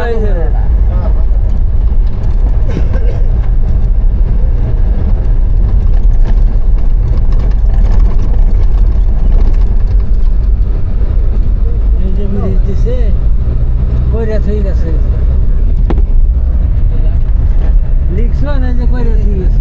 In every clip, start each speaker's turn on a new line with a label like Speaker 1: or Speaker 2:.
Speaker 1: হয়ে যাবে। এই যে ব্রিজ দিছে কইরা থই গেছে লিখছ না যে কইরা থই গেছে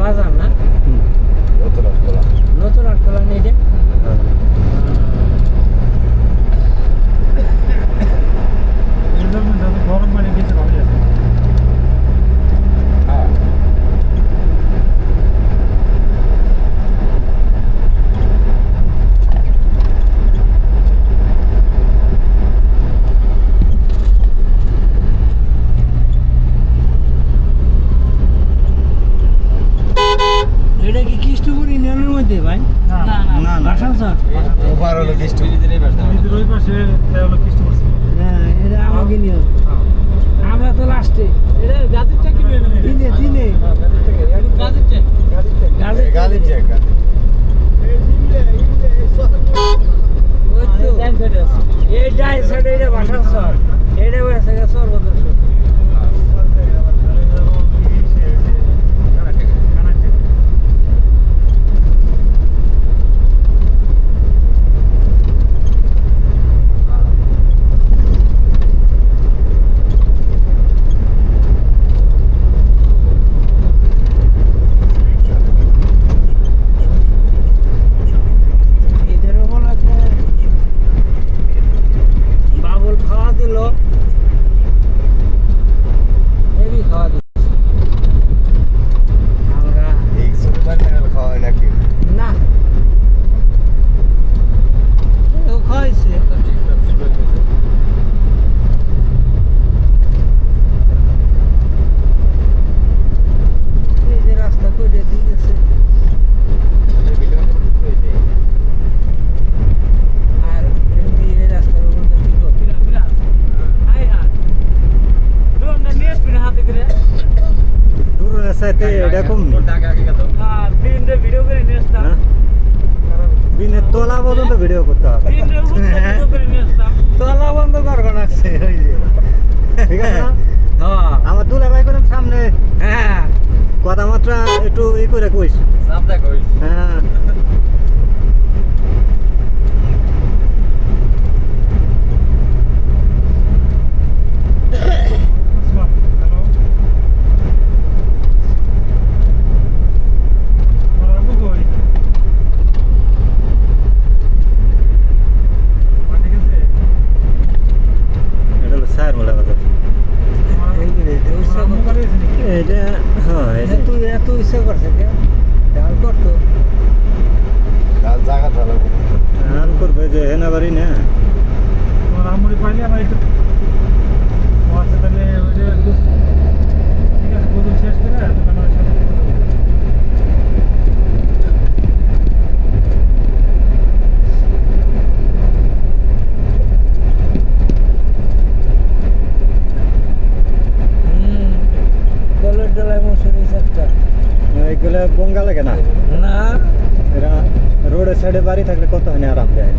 Speaker 1: বাজার না নতুন আটকলা নেই রে গরম পানি বেশি ভালো আছে এটা কি কৃষ্ণপুর ইউনিয়নের মধ্যে ভাই না না না ওভার হলো কৃষ্ণপুর ওই পাশে হলো কৃষ্ণপুর হ্যাঁ এটা আমাকে নিয়ে আমরা তো লাস্টে এটা গাজীরটা কি দিনে দিনে গাজীরটা এই জিমলে ওই তো ডান সাইডে আছে এই ডান সাইডে এটা ভাষা স্যার এটা হয়েছে সর্বদর্শ তোলা পর্যন্ত ভিডিও করতে হবে তোলা বন্ধ করবো না ঠিক আছে আমার দুলা ভাই করে সামনে হ্যাঁ কথাবার্তা একটু ই করে কইস হ্যাঁ তুই এত ইচ্ছা করছে ডাল করতো ডাল জায়গা ডাল করবে যে হেনা বাড়ি না আমরি পাইলে আমার একটু আচ্ছা তাহলে ওই যে ঠিক আছে গোদল শেষ করে আমার সাথে এইগুলো গঙ্গা লাগে না না এরা রোডের সাইডে বাড়ি থাকলে কত হয় আরাম দেয়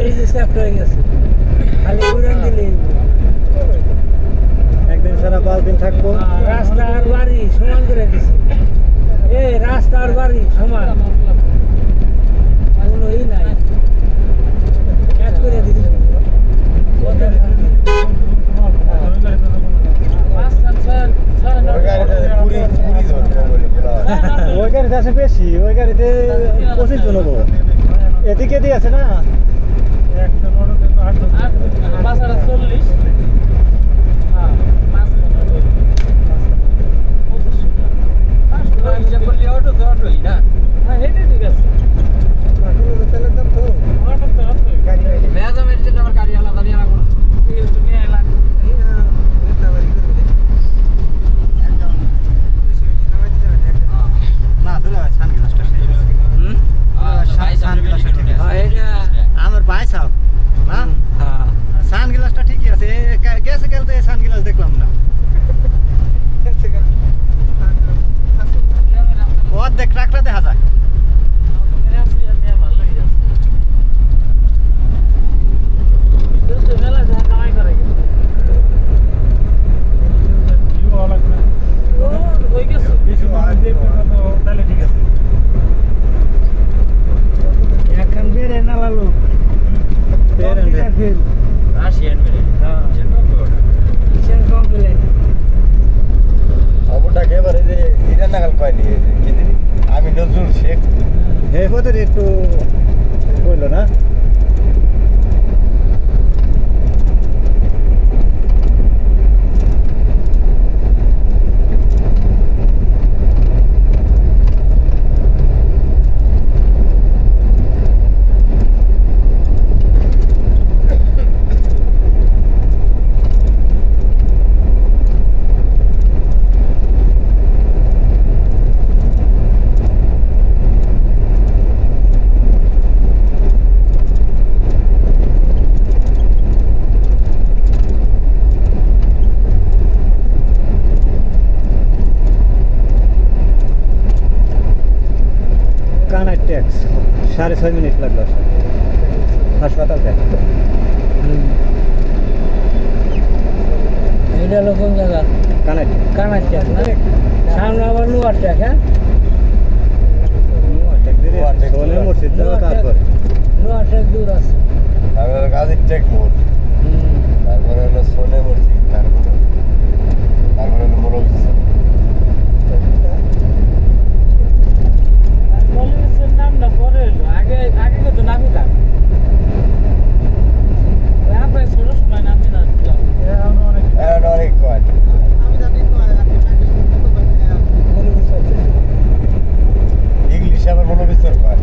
Speaker 1: এই যে সেফট হয়ে গেছে খালি উড়ান দিলে একদিন সারা 5 দিন থাকবো রাস্তা আর বাড়ি সমান করে দিছে এই রাস্তা আর বাড়ি সমান কোনোই নাই এক করে দিছে ওই গাড়িতে আছে বেশি ওই গাড়িতে 25 জন হবো এদিকে দিয়ে আছে না না তাহলে ঠিক আছে
Speaker 2: এখন বেড়ে নালালো
Speaker 3: রাশিয়ান মিলে
Speaker 2: হ্যাঁ কিসের কমপ্লেন
Speaker 4: খবরটাকে এবারে যে ইরান নাগাল কয়নি কি দিন আমি নজরুল শেখ
Speaker 1: হে ওদের একটু বললো না কানার ট্যাক্স 6.5 মিনিট লাগলো হাসপাতাল থেকে
Speaker 2: এটা হলো কোন জায়গা
Speaker 1: কানার
Speaker 2: কানার ট্যাক না সামনে আবার লোয়ার ট্যাক হ্যাঁ
Speaker 1: সোনে মসজিদ যাবো তারপর
Speaker 2: লোয়ার ট্যাক দূর আছে
Speaker 4: তারপরে গাজীর টেক মোড় তারপরে হলো সোনে মসজিদ তারপরে হলো মোরবিস
Speaker 2: মলিউসের নামটা পরে এলো আগে আগে কিন্তু নামি থাক আমরা ছোট সময় নামি না
Speaker 1: এখন অনেক
Speaker 4: এখন অনেক কয় ইংলিশ আবার মোরবিসের কয়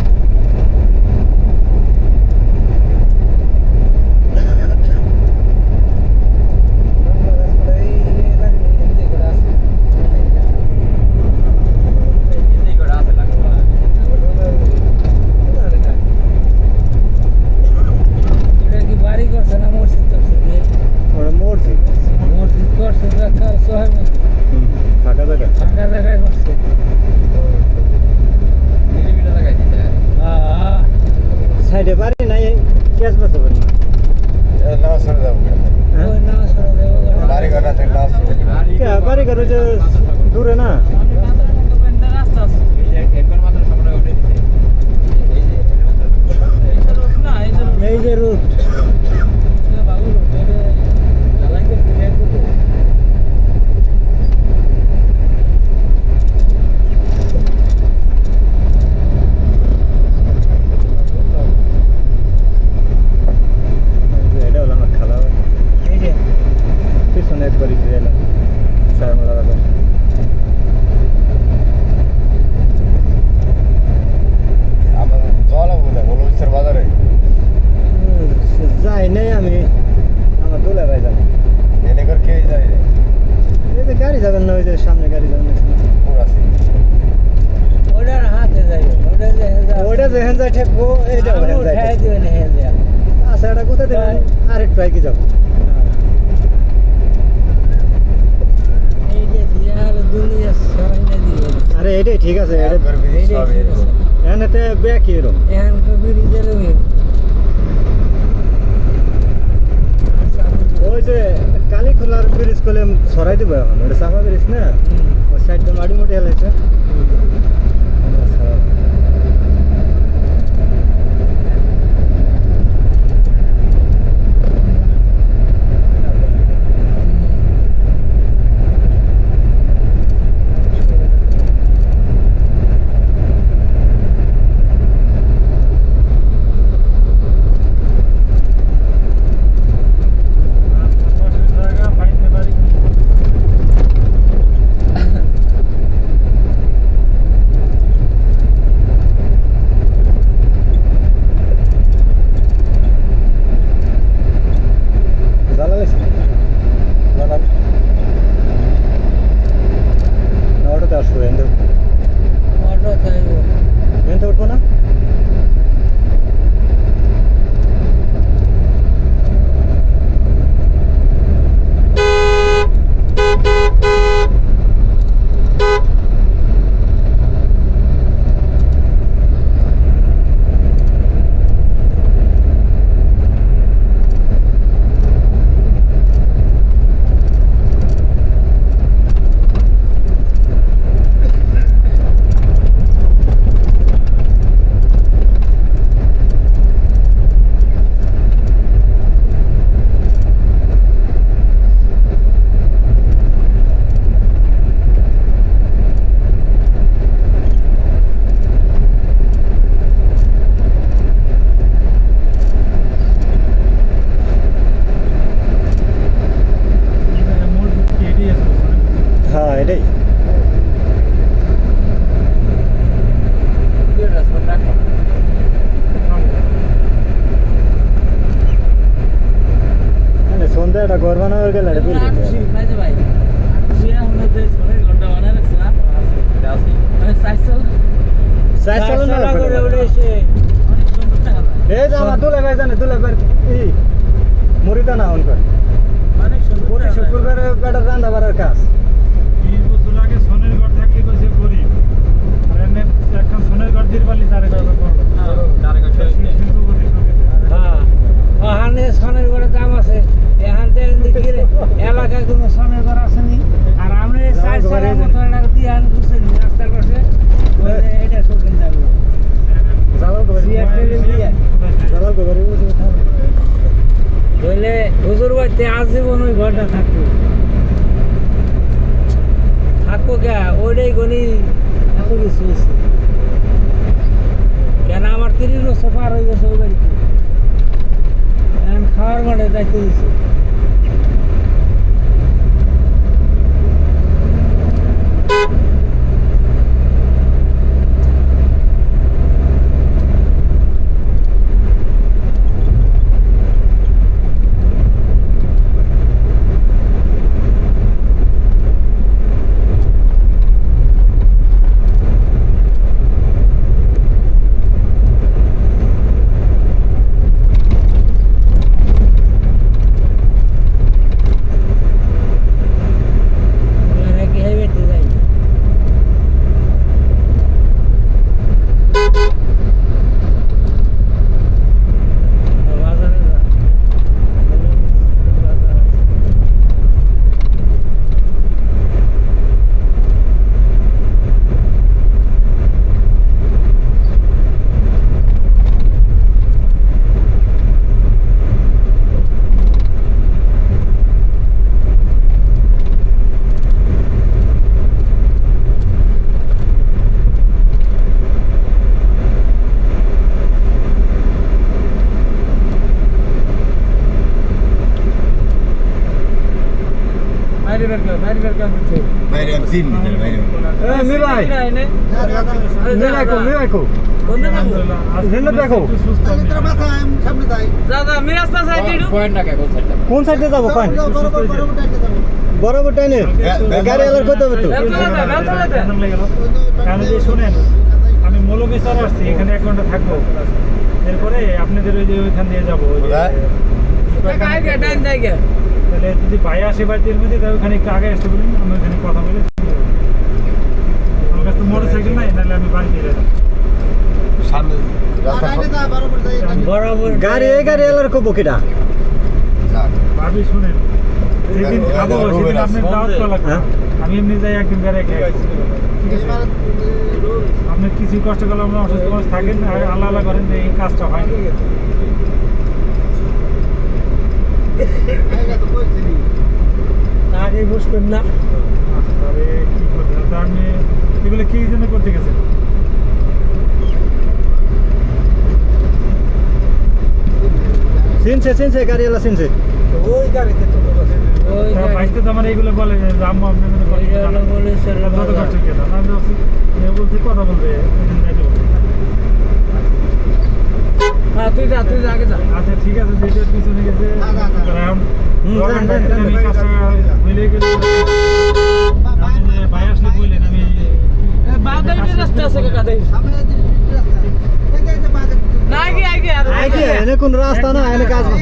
Speaker 3: হিন্দি করে আছে লাগবে
Speaker 2: এটা কি বাড়ি করছে না মসজিদ করছে
Speaker 1: ওরা মসজিদ
Speaker 2: মসজিদ করছে কার সোহেব
Speaker 1: ফাঁকা জায়গা
Speaker 2: ফাঁকা জায়গায় করছে
Speaker 3: মিলিমিটার লাগাই দিতে
Speaker 2: হ্যাঁ
Speaker 1: সাইডে বাড়ি নাই গ্যাস বাঁচাবেন না
Speaker 4: নামাজ পড়ে যাবো
Speaker 2: ওই নাম সরে দেবো
Speaker 4: বাড়ি ঘর আছে নামাজ পড়ে
Speaker 1: বাড়ি ঘর যে দূরে না
Speaker 2: রাস্তা আছে
Speaker 3: একবার মাত্র সামনে উঠে দিছে এই যে এর মাত্র
Speaker 2: এই যে রোড না এই যে রোড ভালো রোড এটা ঢালাই করতে গেছে
Speaker 1: এটা হলো আমার খালা
Speaker 2: এই যে
Speaker 1: পিছনে একবারই ফিরে এলাম সারমালা বাজার
Speaker 4: আমাদের জল কোথায় মোরবিসের বাজারে
Speaker 1: যাই নাই আমি আমার দোলা ভাই যাবে
Speaker 4: এনে করে কে যায় রে
Speaker 1: এই যে গাড়ি যাবেন না ওই যে সামনে গাড়ি যাবেন না
Speaker 4: পুরা আছে
Speaker 2: ওটার হাতে যাই
Speaker 1: ওইটা যেখানে যায় ঠেকবো এইটা ওখানে যায়
Speaker 2: উঠাই দিবেন হেল দেয়া
Speaker 1: আচ্ছা এটা কোথায় দেবেন আর একটু আগে যাবো
Speaker 2: এই যে দিয়া হলো দুনিয়া সামনে দিয়ে
Speaker 1: আরে এটাই ঠিক আছে এটা
Speaker 4: একবার বিরিশ
Speaker 2: এইটাই
Speaker 4: সব
Speaker 2: ঠিক আছে।
Speaker 1: এখানেতে ব্যাক এরম
Speaker 2: এখন তো ব্রিজের
Speaker 1: ওই যে কালীখোলার ব্রিজ করলে সরাই দিব এখন ওটা চাপা ব্রিজ না ওই সাইডটা মাটি মুটি হেলাইছে ওই গেলে
Speaker 2: এখন
Speaker 1: বিল্ডিং
Speaker 2: 800 নাই যে ভাই 800 এখন যে সোনার ঘন্টা বানায় রাখছে না
Speaker 3: এটা আছে
Speaker 2: মানে সাইকেল
Speaker 1: সাইজ চালানো
Speaker 2: চালা
Speaker 1: করে
Speaker 2: করে ওরে এসে অনেক সুন্দর দেখা যায়
Speaker 1: এই যে আমার দুলে ভাই জানে দুলে ভাই ই মুড়িটা না অন করে
Speaker 2: অনেক সুন্দর
Speaker 1: প্রতি
Speaker 2: দেখা যায়।
Speaker 1: শুক্রবারে বেটার রান্না বাড়ার কাজ
Speaker 5: 20 বছর আগে সোনের ঘর থাকলে কইছে গরিব আর এনে এখন সোনের ঘর দিয়ে পারলি তারে কথা করলো
Speaker 3: তারে কাছে
Speaker 5: শিল্পপতি
Speaker 2: হ্যাঁ ওখানে সোনার ঘরের দাম আছে এখান থেকে দিকে এলাকায় কোনো সোনার ঘর আসেনি আর আমরা চার চালার মতো একটা দিয়ে আন বুঝছেন রাস্তার পাশে ওই যে এটা শৌখিন যাবে
Speaker 1: জালাল করে জালাল করে
Speaker 2: বলে হুজুর বাড়িতে আজীবন ওই ঘরটা থাকতো থাকবো কে ওইটাই গনি এত কিছু হয়েছে কেন আমার 30 বছর পার হয়ে গেছে ওই বাড়িতে এখন খাওয়ার মাঠে দায়িত্ব দিচ্ছে ওরা কি এই বেটে যাই বাজারে যা বাজার আছে। বাইরে বের কর কিছু
Speaker 4: বাইরে আমি চিনি না বাইরে
Speaker 1: এই মি ভাই মি রাখো জিন্নত দেখো
Speaker 2: দাদা মিরাজ পাশে দিডু
Speaker 3: পয়েন্ট না কোন সাইডটা
Speaker 1: কোন সাইডে যাবো কোন বরাবর টাইনে গাড়ি আলার কত হবে তো
Speaker 5: কারণ যে শুনেন আমি মৌলভীচর আসছি এখানে 1 ঘন্টা থাকবো এরপরে আপনাদের ওই যে ওইখান দিয়ে যাবো ওই যে
Speaker 2: আগে ডান জায়গা
Speaker 5: তাহলে যদি ভাই আসে বাড়ির মধ্যে তাহলে ওখানে একটু আগে আসতে বলুন আমি ওখানে কথা বলে আমার কাছে তো মোটর সাইকেল নাই নাহলে আমি বাড়ি দিয়ে যাবো
Speaker 4: সামনে রাস্তা
Speaker 2: বরাবর
Speaker 1: গাড়ি এই গাড়ি আলার কব কিটা
Speaker 5: ভাবি শুনেন যেদিন খাবো সেদিন আপনি দাওয়াত করা লাগবে
Speaker 1: হ্যাঁ।
Speaker 5: আমি এমনি যাই একদিন বেড়ে খেয়ে আসি। ঠিক আছে আপনি কিছু কষ্ট করলে আমরা অসুস্থ মানুষ থাকেন আর আল্লাহ আল্লাহ করেন যে এই কাজটা হয় না
Speaker 2: আগে বসবেন না
Speaker 5: তবে কি করছেন তা আপনি এগুলো কি জন্য করতে গেছেন
Speaker 1: সিনছে গাড়ি আলা সিনছে
Speaker 2: ওই গাড়িতে তো ওই
Speaker 5: তারা বাইসতে তো আমার এইগুলো বলে যে আম্মু আপনার জন্য করে দিতে পারেন।
Speaker 2: বলে
Speaker 5: এটা যত কষ্ট কেন আমি বলছি বলছি কথা বলবে ওইদিন যাইতে বলবে।
Speaker 2: হ্যাঁ তুই যা আগে যা
Speaker 5: আচ্ছা ঠিক আছে যেটার পিছনে গেছে এখন দোকান থেকে আমি কাজটা মিলে গেলে আপনি যে ভাই আসলে বললেন আমি
Speaker 2: বাগাইতে রাস্তা আছে কাকা দেই না আগে আর
Speaker 1: আগে এনে কোন রাস্তা না এনে কাজ না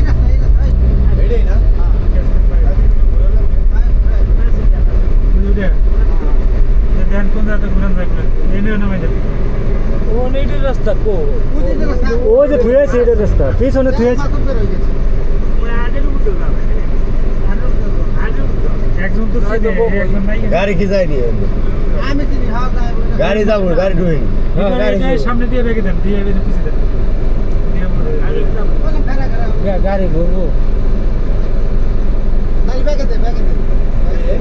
Speaker 5: ধ্যান কোন জায়গাতে ঘুরান থাকবেন এনেও নামে যাবে
Speaker 2: ও নেই রাস্তা কো
Speaker 1: ওই যে থুয়েছে এটা রাস্তা পিছনে থুয়েছে
Speaker 5: একজন তো ছিল, একজন নাই
Speaker 4: গাড়ি কি যায়নি গাড়ি যাবো গাড়ি ঢুকিনি
Speaker 5: এই সামনে দিয়ে বেগে দেন দিয়ে বেগে পিছিয়ে দেন দিয়ে বলে,
Speaker 2: গাড়ি ঘুরবো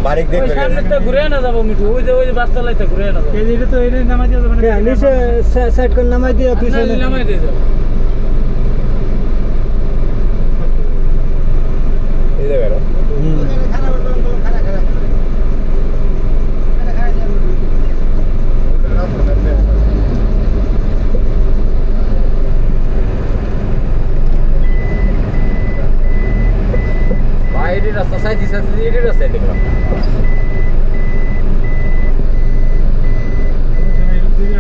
Speaker 4: বারিক
Speaker 2: ওই
Speaker 4: দেখবে
Speaker 2: সামনে তো ঘুরে না যাবো মিঠু ওই যে বাসতলায় তো ঘুরে না যাবো
Speaker 5: এই এটা তো এই নামা দিয়ে যাবে না
Speaker 1: নিচে সাইড করে নামাই দিয়ে পিছনে
Speaker 2: নামাই দিয়ে যাবো
Speaker 4: এই জায়গায়
Speaker 3: বাইরে রাস্তা সাইড দিছে রাস্তায় দেখলাম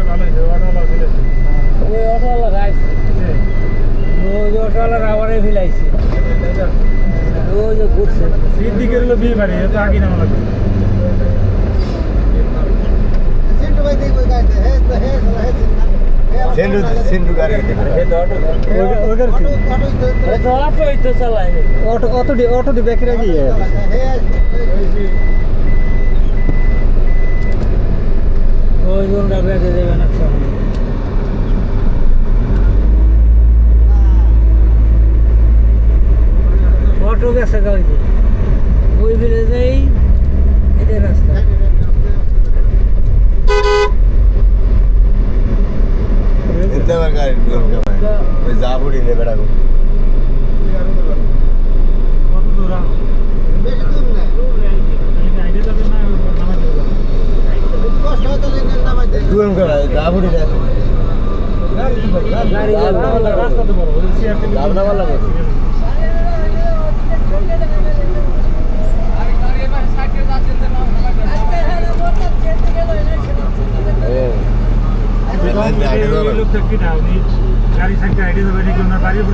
Speaker 5: ভালো হয়েছে অটোওয়ালা ছিল
Speaker 2: ওই অটোওয়ালা গাইছে ওই অটোওয়ালার আবারে ফেলাইছে ওই যে ঘুরছে
Speaker 5: সিদ্দিকের হলো বিয়ে বাড়ি এত আগে নামা লাগবে
Speaker 4: সিন্ধু গাড়ি
Speaker 1: ওইটার কি
Speaker 2: তো অটোই তো চালায়
Speaker 1: অটো দি ব্যাক রাখি
Speaker 2: ওই জনটা বেঁধে দেবে না সামনে অটো গেছে গাড়িতে ওই ভিলেজেই এটাই রাস্তা
Speaker 4: ইন্দাবার গাড়ি ওই জাবুড়ি নেবে রাখো
Speaker 5: কত দূর আইডিয়া যাবে না নামাই দেবে
Speaker 4: দুজন করে জাবুড়ি না
Speaker 2: গাড়ি যাবে
Speaker 5: রাস্তা তো বড় ওই সিআরটি
Speaker 4: জাবনা वाला কত
Speaker 5: লোক থেকে গাড়ি সাইকেল আইডিয়া যাবে নাকি ওনার বাড়ির